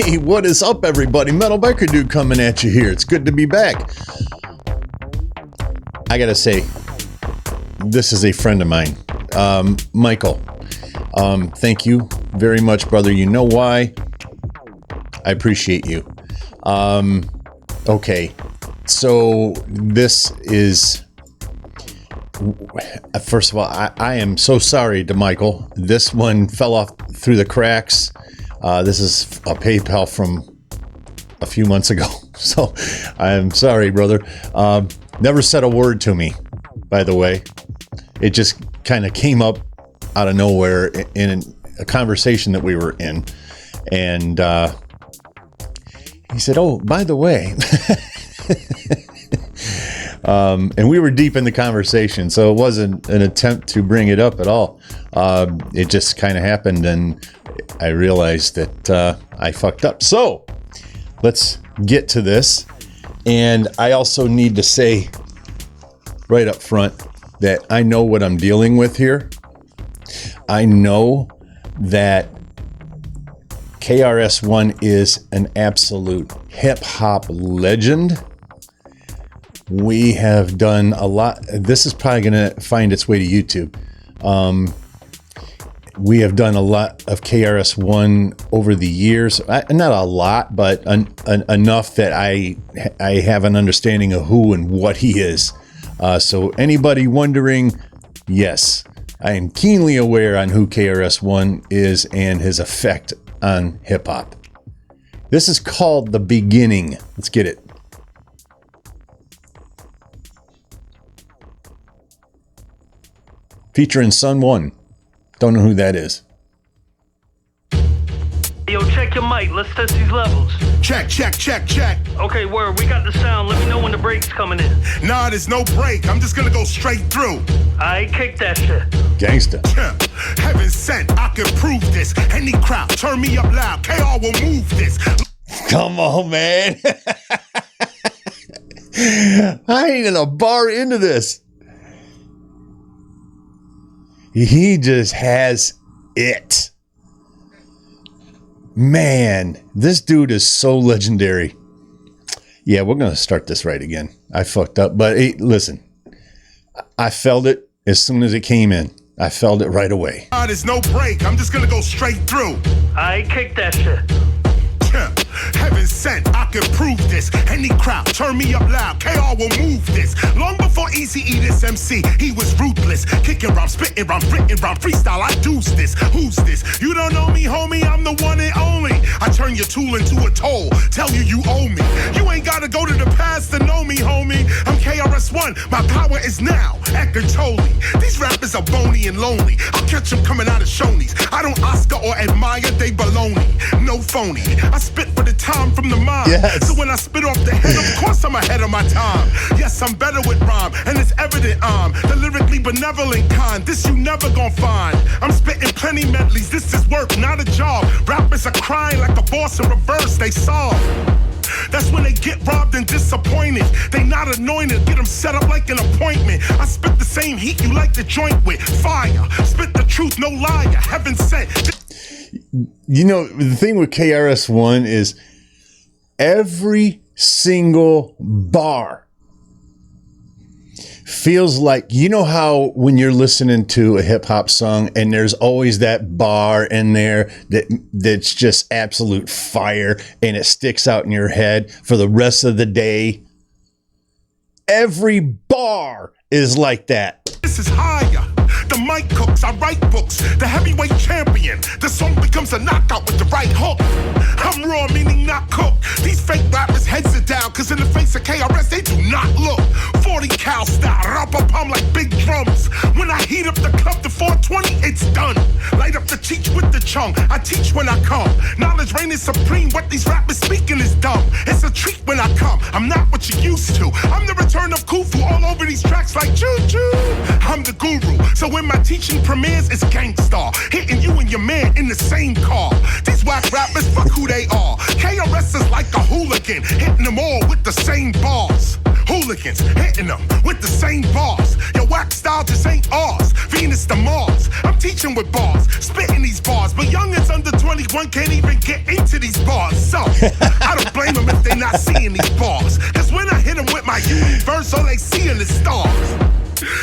Hey, what is up, everybody? Metal Biker Dude coming at you here. It's good to be back. I gotta say, this is a friend of mine, Michael. Thank you very much, brother. You know why? I appreciate you. Okay, so this is... First of all, I am so sorry to Michael. This one fell off through the cracks. This is a PayPal from a few months ago. So I am sorry, brother. Never said a word to me, by the way. It just kind of came up out of nowhere in a conversation that we were in. And he said, oh, by the way... and we were deep in the conversation, so it wasn't an attempt to bring it up at all. It just kind of happened, and I realized that I fucked up. So let's get to this. And I also need to say right up front that I know what I'm dealing with here. I know that KRS-One is an absolute hip-hop legend. We have done a lot. This is probably going to find its way to YouTube. We have done a lot of KRS-One over the years. Not a lot, but enough that I have an understanding of who and what he is. So anybody wondering, yes, I am keenly aware on who KRS-One is and his effect on hip-hop. This is called The Beginning. Let's get it. Featuring Sun One. Don't know who that is. Yo, check your mic. Let's test these levels. Check. Okay, word. We got the sound. Let me know when the break's coming in. Nah, there's no break. I'm just gonna go straight through. I kick that shit. Gangsta. Heaven sent, I can prove this. Any crowd, turn me up loud. KR will move this. Come on, man. I ain't in a bar into this. He just has it. Man, this dude is so legendary. Yeah, we're going to start this right again. I fucked up. But hey, listen, I felt it as soon as it came in. I felt it right away. There's no break. I'm just going to go straight through. I kick that shit. Heaven sent, I can prove this. Any crowd, turn me up loud. KR will move this. Long before Eazy-E, this MC, he was ruthless. Kicking rhyme, spitting rhyme, written rhyme, freestyle. I deuce this. Who's this? You don't know me, homie. I'm the one and only. I turn your tool into a toll. Tell you you owe me. You ain't gotta go to the past to know me, homie. I'm KRS-One. My power is now. Ekatoli. These rappers are bony and lonely. I'll catch them coming out of Shoney's. I don't Oscar or admire, they baloney. No phony. I spit for the time from the mind. Yes. So when I spit off the head, of course I'm ahead of my time. Yes, I'm better with rhyme, and it's evident I'm the lyrically benevolent kind. This you never gon' find. I'm spitting plenty medleys. This is work, not a job. Rappers are crying like a boss in reverse. They solve. That's when they get robbed and disappointed. They not anointed, get them set up like an appointment. I spit the same heat you like to joint with. Fire, spit the truth, no liar. Heaven sent. You know, the thing with KRS-One is every single bar feels like, you know how when you're listening to a hip hop song and there's always that bar in there that's just absolute fire and it sticks out in your head for the rest of the day. Every bar is like that. This is higher. The mic cooks, I write books. The heavyweight champion. The song becomes a knockout with the right hook. I'm raw, meaning not cooked. These fake rappers heads are down, cause in the face of KRS, they do not look. 40 cal style, rap-a-pum like big drums. When I heat up the club to 420, it's done. Light up the teach with the chung. I teach when I come. Knowledge reign is supreme. What these rappers speaking is dumb. It's a treat when I come. I'm not what you used to. I'm the return of Khufu all over these tracks like choo-choo. I'm the guru. So when my teaching premieres, it's gangstar. Hitting you and your man in the same car. These whack rappers, fuck who they are. KRS is like a hooligan, hitting them all with the same bars. Hooligans hitting them with the same bars. Your whack style just ain't ours. Venus to Mars. I'm teaching preaching with bars, spitting these bars, but youngins under 21 can't even get into these bars. So I don't blame them if they not seeing these bars, cause when I hit them with my universe, all they seeing is stars.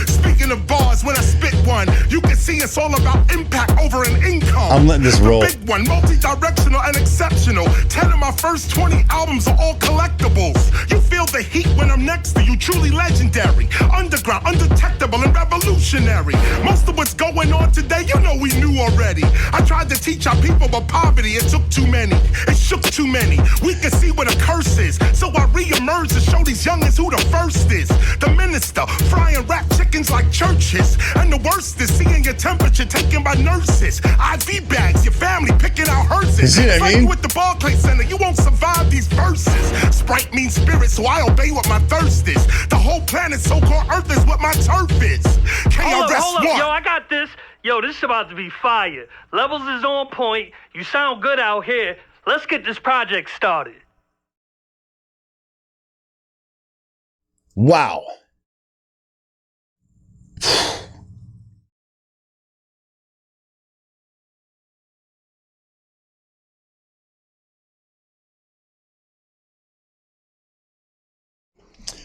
Speaking of bars, when I spit one, you can see it's all about impact over an income. I'm letting this roll. The big one, multi-directional and exceptional. 10 of my first 20 albums are all collectibles. You feel the heat when I'm next to you, truly legendary. Underground, undetectable, and revolutionary. Most of what's going on today, you know we knew already. I tried to teach our people, but poverty, it took too many. It shook too many. We can see what a curse is. So I re-emerge to show these youngins who the first is. The minister, frying rap chickens like churches. And the worst is seeing your temperature taken by nurses. IV bags, your family picking out hearses. You see what I mean? With the Barclays Center, you won't survive these verses. Sprite means spirit, so I obey what my thirst is. The whole planet, so-called Earth, is what my turf is. Hold KRS-One. up, yo, I got this. Yo, this is about to be fire. Levels is on point. You sound good out here. Let's get this project started. Wow.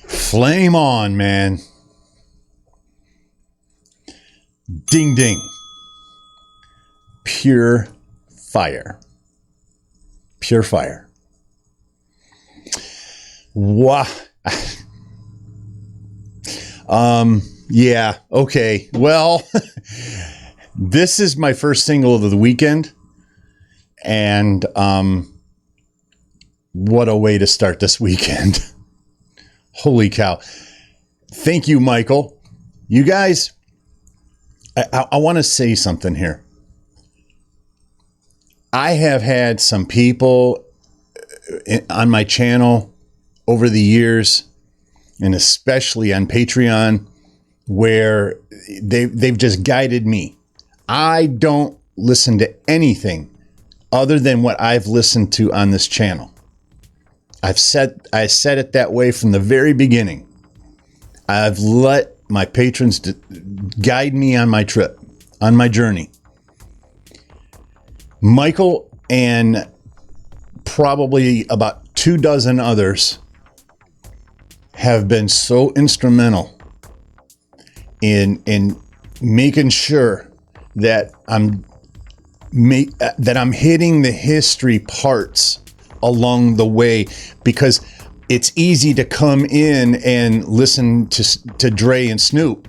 Flame on, man. Ding ding. Pure fire. Pure fire. Wow. Yeah, okay. Well, this is my first single of the weekend. And what a way to start this weekend. Holy cow. Thank you, Michael. You guys, I want to say something here. I have had some people on my channel over the years, and especially on Patreon, where they've just guided me. I don't listen to anything other than what I've listened to on this channel. I said it that way from the very beginning. I've let my patrons guide me on my trip, on my journey. Michael and probably about 24 others have been so instrumental in making sure that I'm hitting the history parts along the way, because it's easy to come in and listen to Dre and Snoop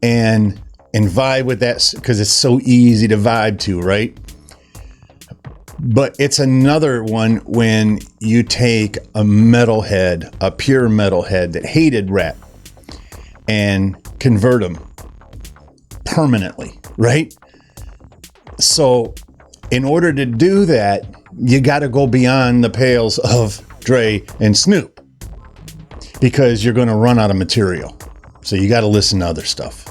and vibe with that, because it's so easy to vibe to, right? But it's another one when you take a metalhead, a pure metalhead that hated rap, and convert them permanently, right? So in order to do that, you got to go beyond the pales of Dre and Snoop, because you're going to run out of material. So you got to listen to other stuff,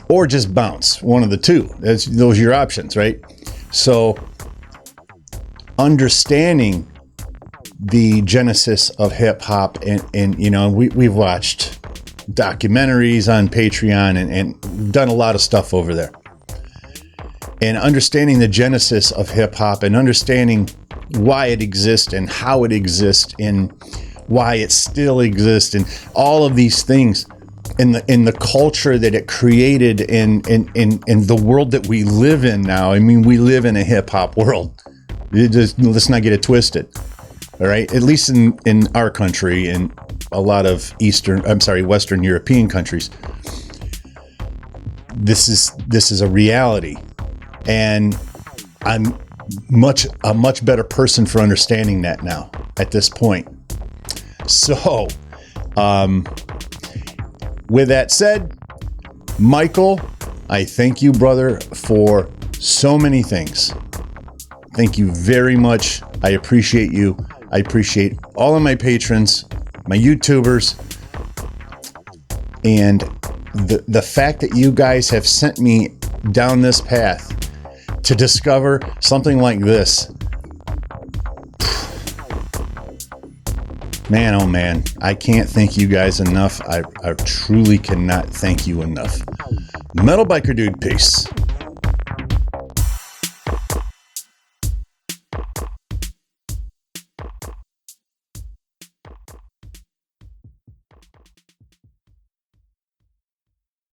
or just bounce, one of the two. Those are your options, right? So understanding the genesis of hip hop, and you know, we've watched documentaries on Patreon and done a lot of stuff over there. And understanding the genesis of hip hop, and understanding why it exists and how it exists and why it still exists, and all of these things in the culture that it created in the world that we live in now. I mean, we live in a hip hop world. Let's not get it twisted. All right. At least in our country and a lot of Western European countries, this is a reality. And I'm a much better person for understanding that now at this point. So, with that said, Michael, I thank you, brother, for so many things. Thank you very much. I appreciate you. I appreciate all of my patrons, my YouTubers, and the fact that you guys have sent me down this path to discover something like this. Man, oh man, I can't thank you guys enough. I truly cannot thank you enough. Metal Biker Dude, peace.